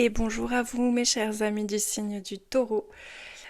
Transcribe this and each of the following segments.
Et bonjour à vous mes chers amis du signe du Taureau.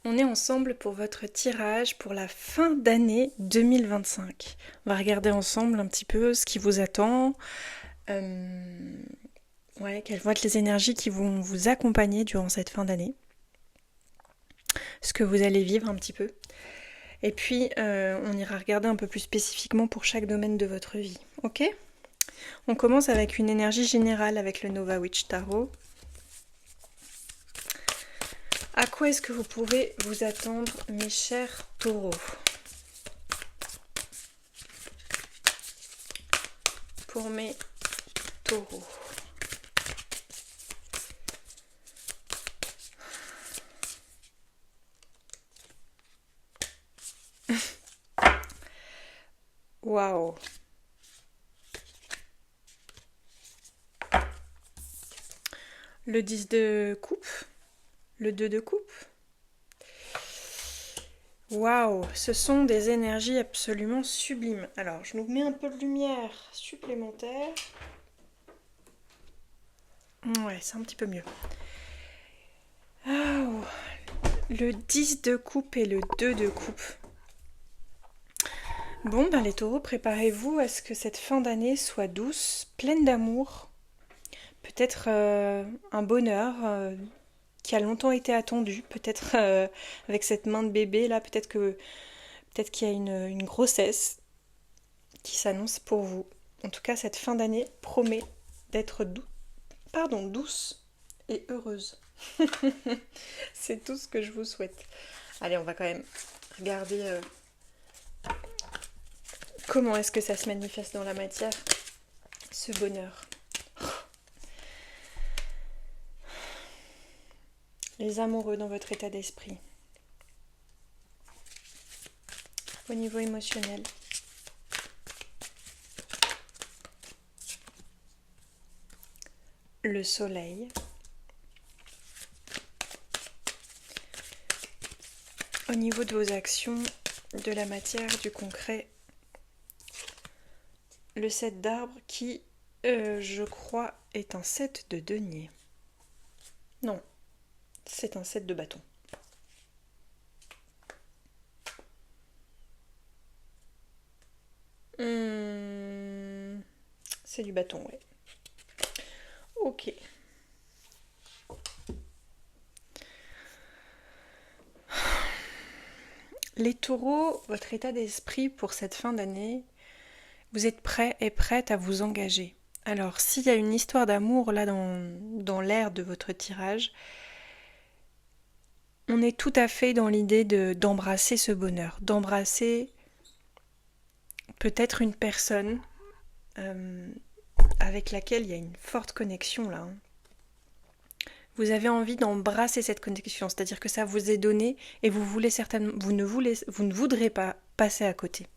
On est ensemble pour votre tirage pour la fin d'année 2025. On va regarder ensemble un petit peu ce qui vous attend, quelles vont être les énergies qui vont vous accompagner durant cette fin d'année, ce que vous allez vivre un petit peu. Et puis on ira regarder un peu plus spécifiquement pour chaque domaine de votre vie. Ok ? On commence avec une énergie générale avec le Nova Witch Tarot. À quoi est-ce que vous pouvez vous attendre, mes chers taureaux? Pour mes taureaux. Waouh! Le 10 de coupe, le 2 de coupe. Waouh, ce sont des énergies absolument sublimes. Alors, je nous mets un peu de lumière supplémentaire. Ouais, c'est un petit peu mieux. Oh, le 10 de coupe et le 2 de coupe. Bon, ben les taureaux, préparez-vous à ce que cette fin d'année soit douce, pleine d'amour. Peut-être un bonheur qui a longtemps été attendu. Peut-être avec cette main de bébé, là, peut-être qu'il y a une grossesse qui s'annonce pour vous. En tout cas, cette fin d'année promet d'être douce et heureuse. C'est tout ce que je vous souhaite. Allez, on va quand même regarder comment est-ce que ça se manifeste dans la matière, ce bonheur. Les amoureux dans votre état d'esprit. Au niveau émotionnel. Le soleil. Au niveau de vos actions, de la matière, du concret, le 7 d'arbre qui, je crois, est un 7 de denier. Non, c'est un 7 de bâton. C'est du bâton, ouais. Ok. Les taureaux, votre état d'esprit pour cette fin d'année, vous êtes prêts et prêtes à vous engager. Alors, s'il y a une histoire d'amour là dans l'air de votre tirage, on est tout à fait dans l'idée d'embrasser ce bonheur, d'embrasser peut-être une personne avec laquelle il y a une forte connexion là. Vous avez envie d'embrasser cette connexion, c'est-à-dire que ça vous est donné et vous ne voudrez pas passer à côté.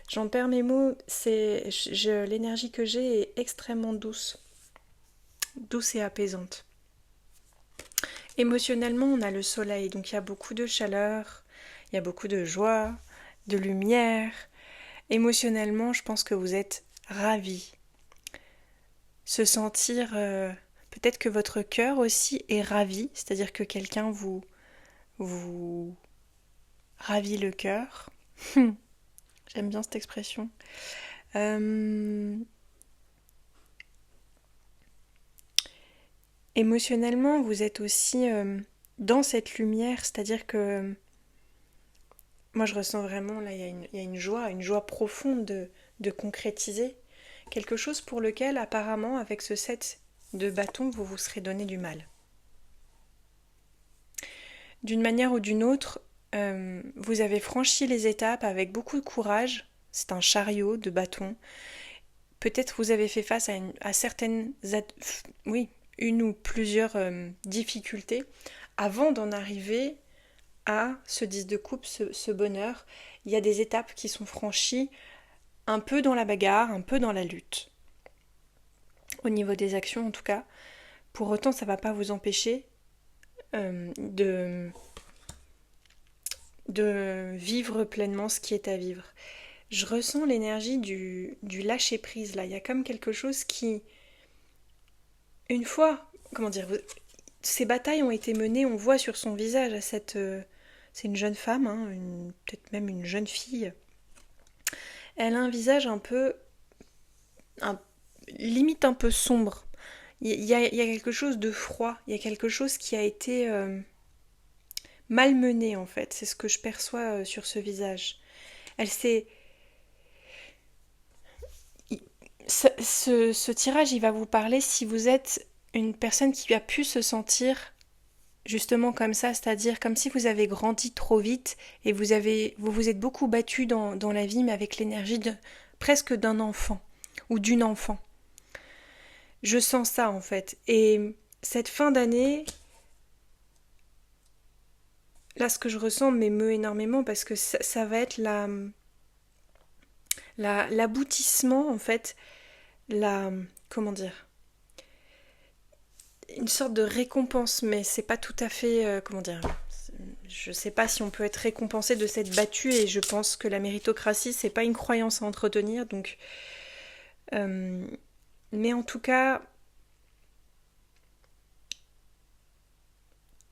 J'en perds mes mots, l'énergie que j'ai est extrêmement douce et apaisante. Émotionnellement, on a le soleil, donc il y a beaucoup de chaleur, il y a beaucoup de joie, de lumière. Émotionnellement, je pense que vous êtes ravis. Se sentir, peut-être que votre cœur aussi est ravi, c'est-à-dire que quelqu'un vous ravit le cœur. J'aime bien cette expression. Émotionnellement, vous êtes aussi dans cette lumière, c'est-à-dire que moi je ressens vraiment, là il y a une joie profonde de concrétiser quelque chose pour lequel apparemment avec ce set de bâtons vous vous serez donné du mal. D'une manière ou d'une autre, vous avez franchi les étapes avec beaucoup de courage, c'est un chariot de bâtons. Peut-être vous avez fait face à certaines, une ou plusieurs difficultés avant d'en arriver à ce 10 de coupe, ce bonheur. Il y a des étapes qui sont franchies un peu dans la bagarre, un peu dans la lutte. Au niveau des actions en tout cas. Pour autant, ça ne va pas vous empêcher de vivre pleinement ce qui est à vivre. Je ressens l'énergie du lâcher prise là. Il y a comme quelque chose qui, une fois comment dire, ces batailles ont été menées, on voit sur son visage à cette... c'est une jeune femme, hein, peut-être même une jeune fille. Elle a un visage un peu... Un, limite un peu sombre. Il y a quelque chose de froid, il y a quelque chose qui a été malmené en fait, c'est ce que je perçois sur ce visage. Elle s'est... Ce tirage, il va vous parler si vous êtes une personne qui a pu se sentir justement comme ça, c'est-à-dire comme si vous avez grandi trop vite et vous vous êtes beaucoup battu dans la vie, mais avec l'énergie presque d'un enfant ou d'une enfant. Je sens ça en fait. Et cette fin d'année, là ce que je ressens m'émeut énormément parce que ça va être l'aboutissement en fait, comment dire, une sorte de récompense, mais c'est pas tout à fait, comment dire, je sais pas si on peut être récompensé de s'être battu et je pense que la méritocratie c'est pas une croyance à entretenir, donc mais en tout cas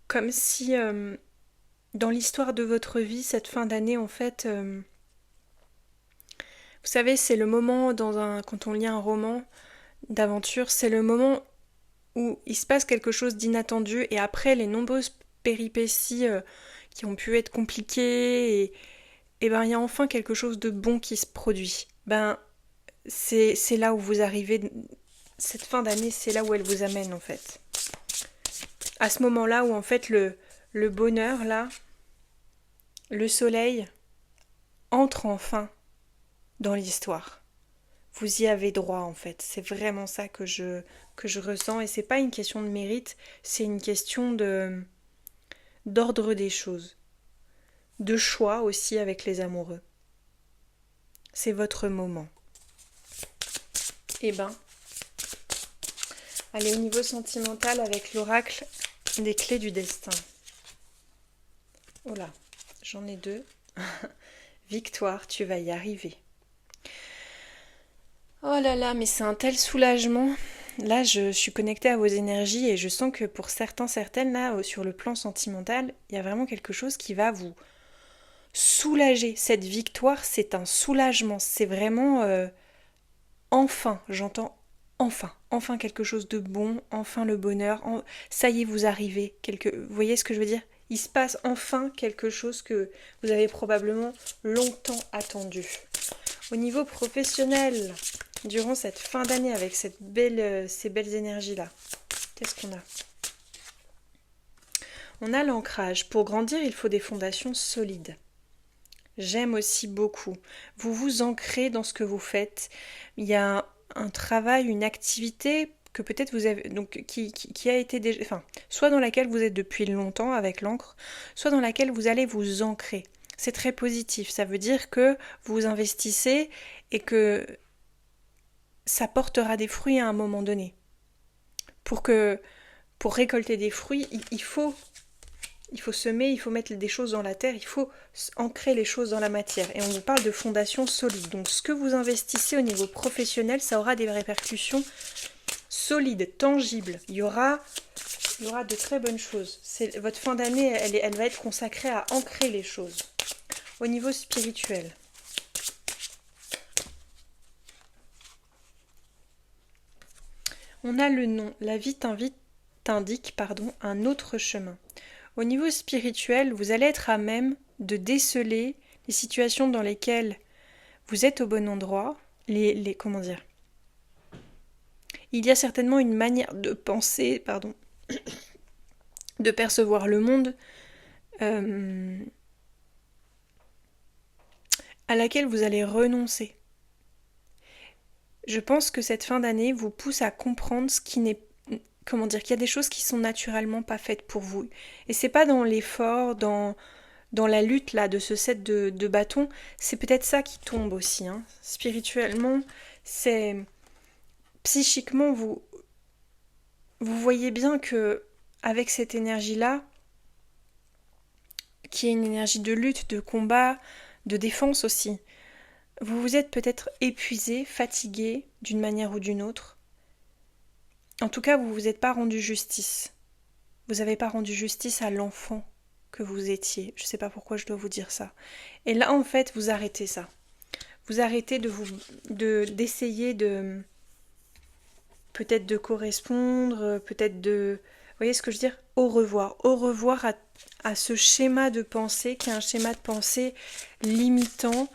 comme si dans l'histoire de votre vie cette fin d'année en fait vous savez c'est le moment quand on lit un roman d'aventure, c'est le moment où il se passe quelque chose d'inattendu et après les nombreuses péripéties qui ont pu être compliquées et ben il y a enfin quelque chose de bon qui se produit. Ben c'est là où vous arrivez, cette fin d'année c'est là où elle vous amène en fait. À ce moment-là où en fait le bonheur là, le soleil entre enfin dans l'histoire. Vous y avez droit en fait. C'est vraiment ça que je ressens et c'est pas une question de mérite, c'est une question d'ordre des choses, de choix aussi avec les amoureux. C'est votre moment. Eh ben, allez au niveau sentimental avec l'oracle des clés du destin. Oh là, j'en ai deux. Victoire, tu vas y arriver. Oh là là, mais c'est un tel soulagement. Là, je suis connectée à vos énergies et je sens que pour certains, certaines, là, sur le plan sentimental, il y a vraiment quelque chose qui va vous soulager. Cette victoire, c'est un soulagement. C'est vraiment enfin, j'entends enfin quelque chose de bon, enfin le bonheur. Ça y est, vous arrivez. Vous voyez ce que je veux dire? Il se passe enfin quelque chose que vous avez probablement longtemps attendu. Au niveau professionnel, durant cette fin d'année avec ces belles énergies-là, qu'est-ce qu'on a? On a l'ancrage. Pour grandir, il faut des fondations solides. J'aime aussi beaucoup. Vous vous ancrez dans ce que vous faites. Il y a un travail, une activité que peut-être vous avez, donc qui a été déjà, enfin, soit dans laquelle vous êtes depuis longtemps avec l'encre, soit dans laquelle vous allez vous ancrer. C'est très positif. Ça veut dire que vous investissez et que ça portera des fruits à un moment donné. Pour récolter des fruits, il faut semer, il faut mettre des choses dans la terre, il faut ancrer les choses dans la matière. Et on vous parle de fondation solide. Donc ce que vous investissez au niveau professionnel, ça aura des répercussions solides, tangibles. Il y aura de très bonnes choses. Votre fin d'année, elle va être consacrée à ancrer les choses. Au niveau spirituel, on a le nom. La vie t'indique un autre chemin. Au niveau spirituel, vous allez être à même de déceler les situations dans lesquelles vous êtes au bon endroit, comment dire. Il y a certainement une manière de penser, de percevoir le monde à laquelle vous allez renoncer. Je pense que cette fin d'année vous pousse à comprendre ce qui n'est, comment dire, qu'il y a des choses qui sont naturellement pas faites pour vous. Et c'est pas dans l'effort, dans la lutte là de ce set de bâtons, c'est peut-être ça qui tombe aussi. Hein. Spirituellement, c'est psychiquement vous voyez bien que avec cette énergie-là, qui est une énergie de lutte, de combat, de défense aussi, vous vous êtes peut-être épuisé, fatigué d'une manière ou d'une autre. En tout cas, vous vous êtes pas rendu justice. Vous n'avez pas rendu justice à l'enfant que vous étiez. Je ne sais pas pourquoi je dois vous dire ça. Et là, en fait, vous arrêtez ça. Vous arrêtez d'essayer de peut-être de correspondre, peut-être de... Vous voyez ce que je veux dire? Au revoir. Au revoir à ce schéma de pensée qui est un schéma de pensée limitant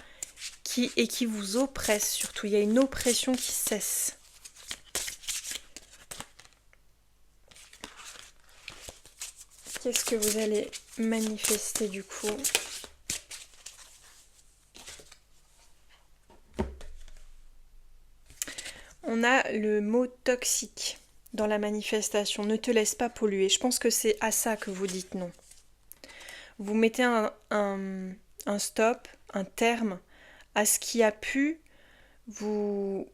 et qui vous oppresse surtout. Il y a une oppression qui cesse. Qu'est-ce que vous allez manifester du coup? On a le mot toxique dans la manifestation. Ne te laisse pas polluer. Je pense que c'est à ça que vous dites non. Vous mettez un stop, un terme à ce qui a pu vous...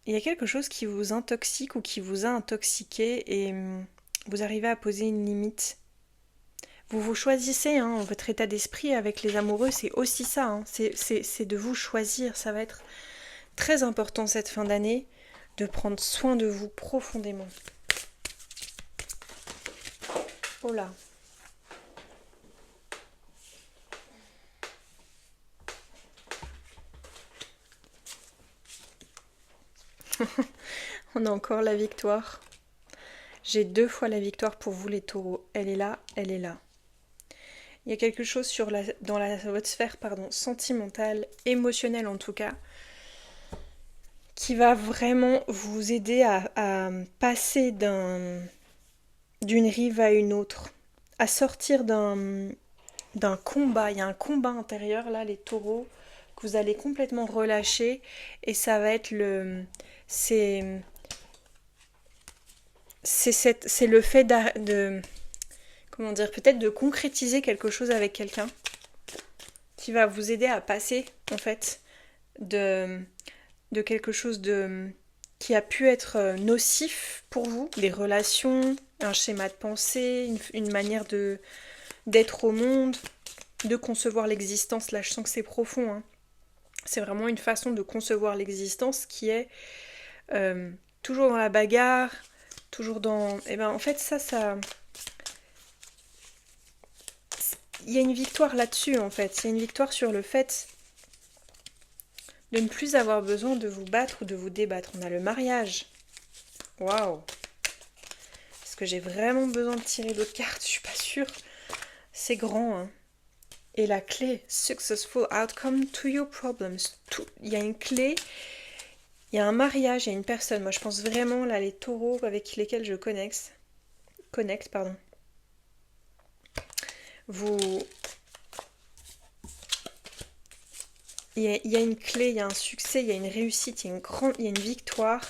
Il y a quelque chose qui vous intoxique ou qui vous a intoxiqué et vous arrivez à poser une limite. Vous vous choisissez, hein, votre état d'esprit avec les amoureux, c'est aussi ça. Hein, c'est de vous choisir. Ça va être très important cette fin d'année de prendre soin de vous profondément. Oh là. On a encore la victoire. J'ai 2 fois la victoire pour vous les taureaux. Elle est là, elle est là. Il y a quelque chose dans votre sphère sentimentale, émotionnelle en tout cas, qui va vraiment vous aider à passer d'une rive à une autre, à sortir d'un combat. Il y a un combat intérieur là, les taureaux, que vous allez complètement relâcher et ça va être c'est le fait de comment dire, peut-être de concrétiser quelque chose avec quelqu'un qui va vous aider à passer en fait de quelque chose qui a pu être nocif pour vous, des relations, un schéma de pensée, une manière d'être au monde, de concevoir l'existence. Là, je sens que c'est profond. Hein. C'est vraiment une façon de concevoir l'existence qui est toujours dans la bagarre, toujours dans... Et ben en fait, ça... Il y a une victoire là-dessus, en fait. Il y a une victoire sur le fait de ne plus avoir besoin de vous battre ou de vous débattre. On a le mariage. Waouh! Est-ce que j'ai vraiment besoin de tirer d'autres cartes? Je suis pas sûre. C'est grand, hein. Et la clé, successful outcome to your problems. Il y a une clé, il y a un mariage, il y a une personne. Moi, je pense vraiment, là, les taureaux avec lesquels je connecte, il y a une clé, il y a un succès, il y a une réussite, il y a une victoire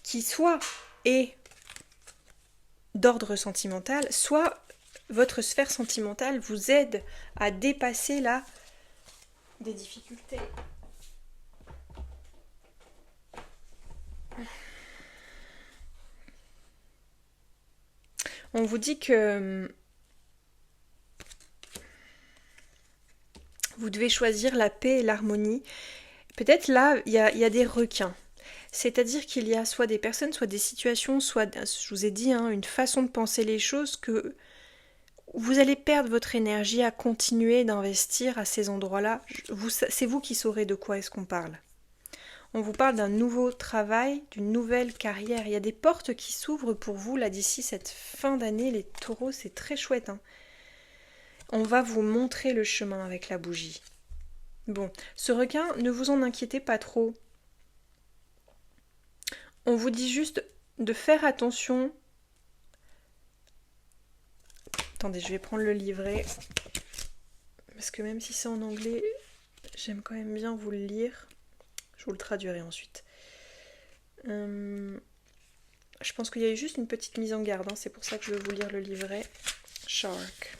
qui soit est d'ordre sentimental, soit votre sphère sentimentale vous aide à dépasser là des difficultés. On vous dit que vous devez choisir la paix et l'harmonie. Peut-être là, il y a des requins. C'est-à-dire qu'il y a soit des personnes, soit des situations, soit, je vous ai dit, hein, une façon de penser les choses que vous allez perdre votre énergie à continuer d'investir à ces endroits-là. C'est vous qui saurez de quoi est-ce qu'on parle. On vous parle d'un nouveau travail, d'une nouvelle carrière. Il y a des portes qui s'ouvrent pour vous là d'ici cette fin d'année. Les taureaux, c'est très chouette. Hein. On va vous montrer le chemin avec la bougie. Bon, ce requin, ne vous en inquiétez pas trop. On vous dit juste de faire attention. Attendez, je vais prendre le livret. Parce que même si c'est en anglais, j'aime quand même bien vous le lire. Je vous le traduirai ensuite. Je pense qu'il y a eu juste une petite mise en garde. Hein. C'est pour ça que je vais vous lire le livret. Shark.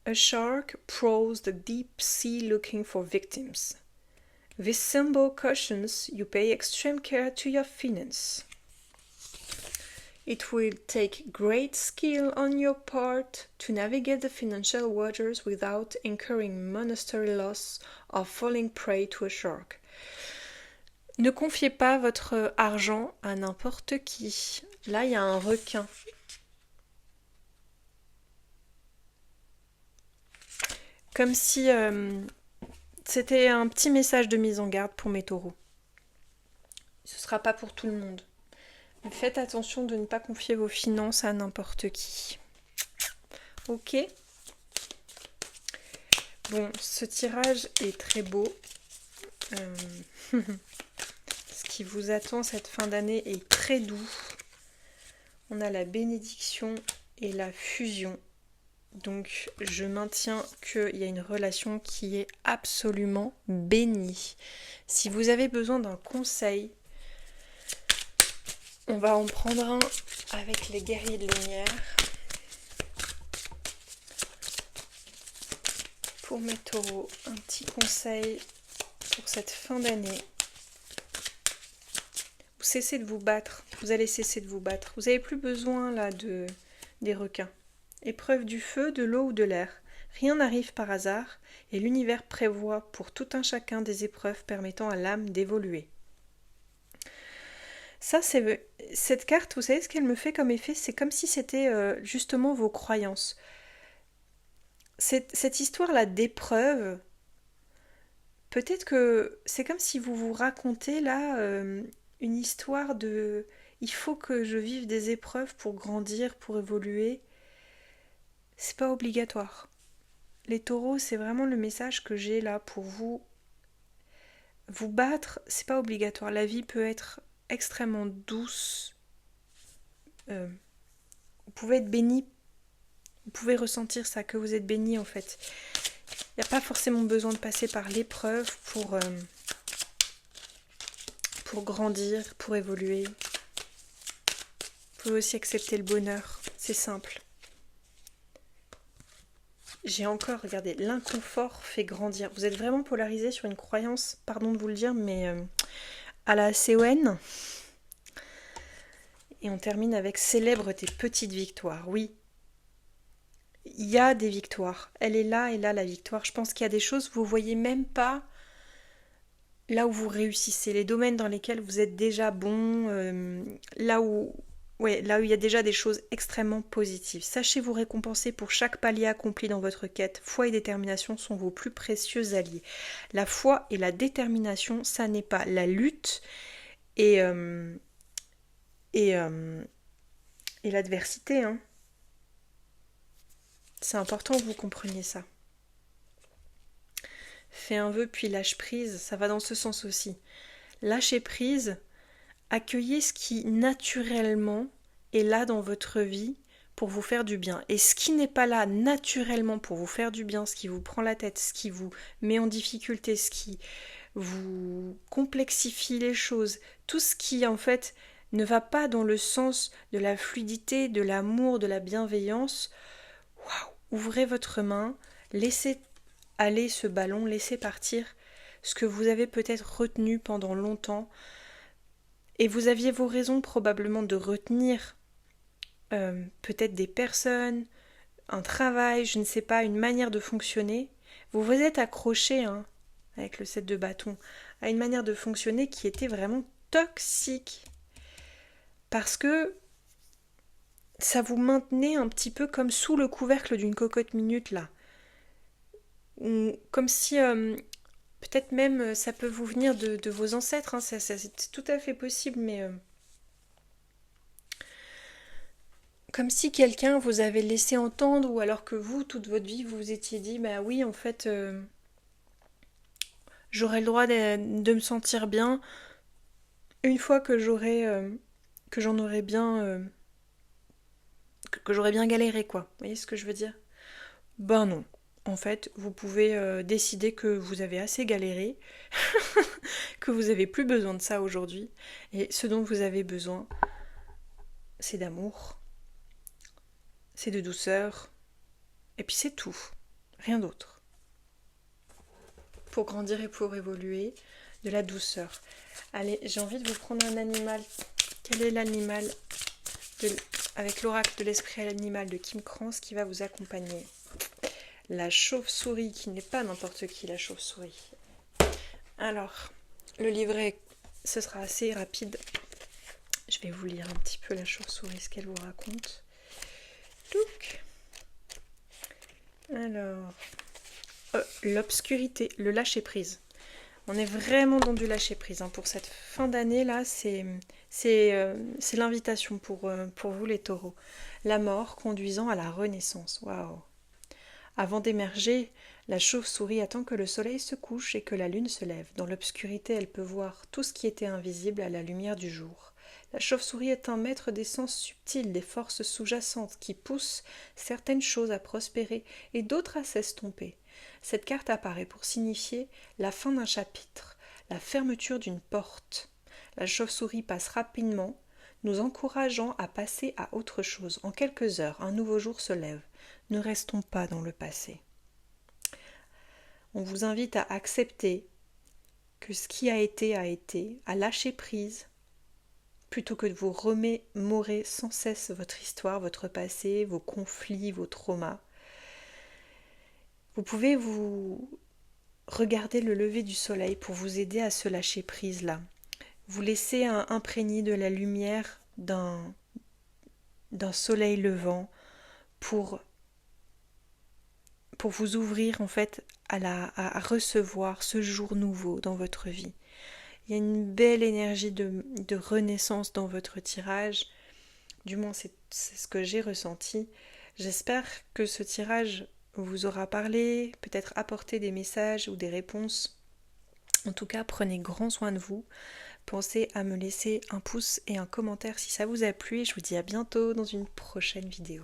A shark prowls the deep sea looking for victims. This symbol cautions you pay extreme care to your finance. It will take great skill on your part to navigate the financial waters without incurring monetary loss or falling prey to a shark. Ne confiez pas votre argent à n'importe qui. Là, il y a un requin. Comme si c'était un petit message de mise en garde pour mes taureaux. Ce ne sera pas pour tout le monde. Mais faites attention de ne pas confier vos finances à n'importe qui. Ok. Bon, ce tirage est très beau. Ce qui vous attend cette fin d'année est très doux. On a la bénédiction et la fusion. Donc je maintiens qu'il y a une relation qui est absolument bénie. Si vous avez besoin d'un conseil, on va en prendre un avec les guerriers de lumière. Pour mes taureaux, un petit conseil pour cette fin d'année. Vous cessez de vous battre, vous allez cesser de vous battre. Vous n'avez plus besoin là des requins. Épreuve du feu, de l'eau ou de l'air. Rien n'arrive par hasard et l'univers prévoit pour tout un chacun des épreuves permettant à l'âme d'évoluer. Ça, cette carte, vous savez ce qu'elle me fait comme effet? C'est comme si c'était justement vos croyances. Cette histoire-là d'épreuve, peut-être que c'est comme si vous vous racontez là une histoire de il faut que je vive des épreuves pour grandir, pour évoluer. C'est pas obligatoire. Les taureaux, c'est vraiment le message que j'ai là pour vous. Vous battre, c'est pas obligatoire. La vie peut être extrêmement douce. Vous pouvez être béni. Vous pouvez ressentir ça, que vous êtes béni en fait. Il n'y a pas forcément besoin de passer par l'épreuve pour grandir, pour évoluer. Vous pouvez aussi accepter le bonheur. C'est simple. J'ai encore, regardez, l'inconfort fait grandir. Vous êtes vraiment polarisé sur une croyance, pardon de vous le dire, mais à la CON. Et on termine avec célèbre tes petites victoires. Oui, il y a des victoires. Elle est là et là la victoire. Je pense qu'il y a des choses, vous ne voyez même pas là où vous réussissez, les domaines dans lesquels vous êtes déjà bon, là où il y a déjà des choses extrêmement positives. Sachez vous récompenser pour chaque palier accompli dans votre quête. Foi et détermination sont vos plus précieux alliés. La foi et la détermination, ça n'est pas la lutte et l'adversité. Hein. C'est important que vous compreniez ça. Fais un vœu puis lâche prise, ça va dans ce sens aussi. Lâchez prise, accueillez ce qui naturellement est là dans votre vie pour vous faire du bien. Et ce qui n'est pas là naturellement pour vous faire du bien, ce qui vous prend la tête, ce qui vous met en difficulté, ce qui vous complexifie les choses, tout ce qui en fait ne va pas dans le sens de la fluidité, de l'amour, de la bienveillance, ouvrez votre main, laissez aller ce ballon, laissez partir ce que vous avez peut-être retenu pendant longtemps. Et vous aviez vos raisons probablement de retenir peut-être des personnes, un travail, je ne sais pas, une manière de fonctionner. Vous vous êtes accroché, avec le 7 de bâton, à une manière de fonctionner qui était vraiment toxique. Parce que ça vous maintenait un petit peu comme sous le couvercle d'une cocotte minute là. Comme si peut-être même ça peut vous venir de vos ancêtres, c'est tout à fait possible, mais comme si quelqu'un vous avait laissé entendre, ou alors que vous, toute votre vie, vous vous étiez dit, bah oui, en fait, j'aurai le droit de me sentir bien une fois que que j'en aurai bien, que j'aurai bien galéré, quoi. Vous voyez ce que je veux dire? Ben non. En fait, vous pouvez décider que vous avez assez galéré, que vous n'avez plus besoin de ça aujourd'hui, et ce dont vous avez besoin, c'est d'amour, c'est de douceur, et puis c'est tout, rien d'autre. Pour grandir et pour évoluer, de la douceur. Allez, j'ai envie de vous prendre un animal. Quel est l'animal avec l'oracle de l'esprit animal de Kim Krans qui va vous accompagner? La chauve-souris, qui n'est pas n'importe qui, la chauve-souris. Alors, le livret, ce sera assez rapide. Je vais vous lire un petit peu la chauve-souris, ce qu'elle vous raconte. Donc, alors, l'obscurité, le lâcher-prise. On est vraiment dans du lâcher-prise. Pour cette fin d'année, là, c'est l'invitation pour vous, les taureaux. La mort conduisant à la renaissance. Waouh! Avant d'émerger, la chauve-souris attend que le soleil se couche et que la lune se lève. Dans l'obscurité, elle peut voir tout ce qui était invisible à la lumière du jour. La chauve-souris est un maître des sens subtils, des forces sous-jacentes qui poussent certaines choses à prospérer et d'autres à s'estomper. Cette carte apparaît pour signifier la fin d'un chapitre, la fermeture d'une porte. La chauve-souris passe rapidement, nous encourageant à passer à autre chose. En quelques heures, un nouveau jour se lève. Ne restons pas dans le passé. On vous invite à accepter que ce qui a été, à lâcher prise, plutôt que de vous remémorer sans cesse votre histoire, votre passé, vos conflits, vos traumas. Vous pouvez vous regarder le lever du soleil pour vous aider à se lâcher prise là. Vous laissez imprégner de la lumière d'un soleil levant pour vous ouvrir en fait à recevoir ce jour nouveau dans votre vie. Il y a une belle énergie de renaissance dans votre tirage. Du moins, c'est ce que j'ai ressenti. J'espère que ce tirage vous aura parlé, peut-être apporté des messages ou des réponses. En tout cas, prenez grand soin de vous. Pensez à me laisser un pouce et un commentaire si ça vous a plu et je vous dis à bientôt dans une prochaine vidéo.